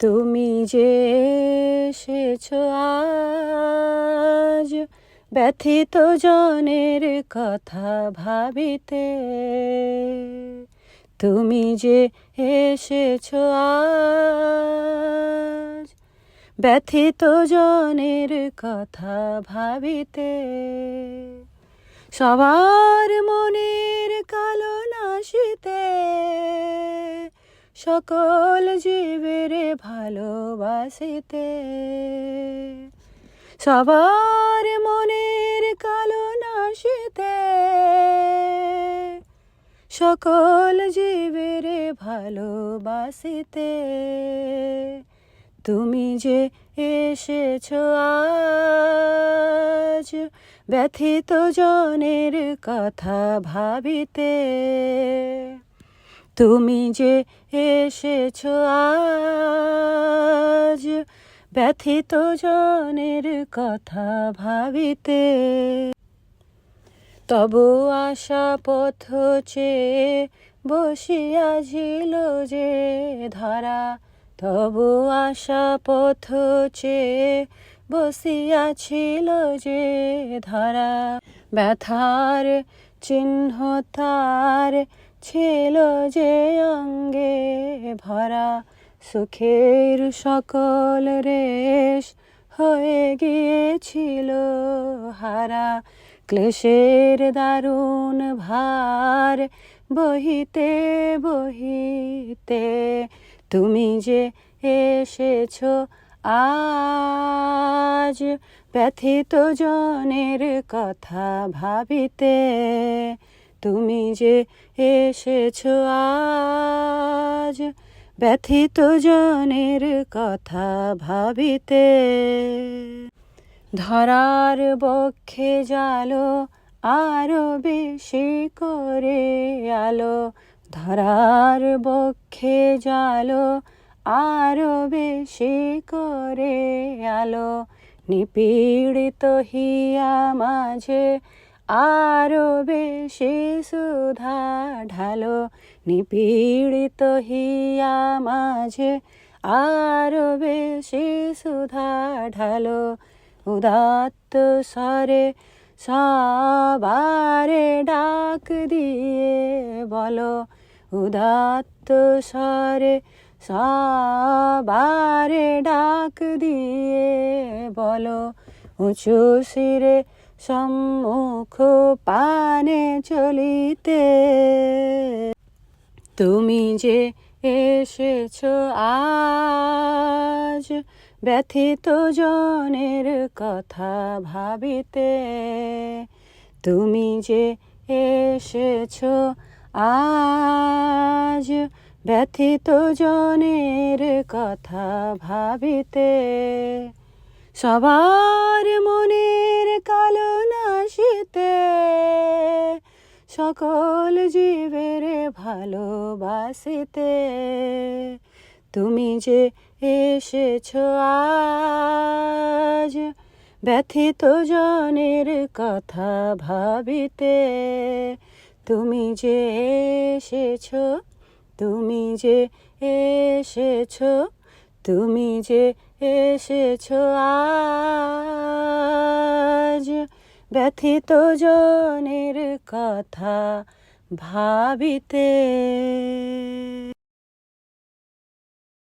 তুমি যে এসেছো আজ ব্যথিত জনের কথা ভাবিতে। তুমি যে এসেছো আজ ব্যথিত জনের কথা ভাবিতে। সবার মনের কালো নাশিতে সকল জীবের ভালোবাসিতে। সবার মনের কালো নাশিতে সকল জীবের ভালোবাসিতে। তুমি যে এসেছো আজ ব্যথিত জনের কথা ভাবিতে। তুমি যে এসেছো আজ ব্যথিত জনের কথা ভাবিতে। তবু আশা পথ চেয়ে বসিয়াছিল যে ধরা। তবু আশা পথ চেয়ে বসিয়াছিল যে ধরা। ব্যথার চিহ্ন তার ছিল যে অঙ্গে ভরা। সুখের সকল রেশ হয়ে গিয়েছিল হারা। ক্লেশের দারুণ ভার বহিতে বহিতে তুমি যে এসেছো আজ ব্যথিত জনের কথা ভাবিতে। তুমি যে এসেছো আজ ব্যথিত জনের কথা ভাবিতে। ধরার বক্ষে জালো আরো বেশি করে আলো। ধরার বক্ষে জালো আরো বেশি করে আলো। নিপীড়িত হিয়া মাঝে আরো বেশি সুধা ঢালো। নিপীড়িত হিয়া মাঝে আরো বেশি সুধা ঢালো। উদাত্ত স্বরে সবারে ডাক দিয়ে বলো। উদাত্ত স্বরে সবারে ডাক দিয়ে বলো। উঁচু শিরে সম্মুখ পানে চলিতে। তুমি যে এসেছো আজ ব্যথিত জনের কথা ভাবিতে। তুমি যে এসেছো আজ ব্যথিত জনের কথা ভাবিতে। সবার মনের কালো নাশিতে সকল জীবের ভালোবাসিতে। তুমি যে এসেছো আজ ব্যথিত জনের কথা ভাবিতে। তুমি যে এসেছো, তুমি যে এসেছো, তুমি যে এসেছো আজ ব্যথিত জনের কথা ভাবিতে।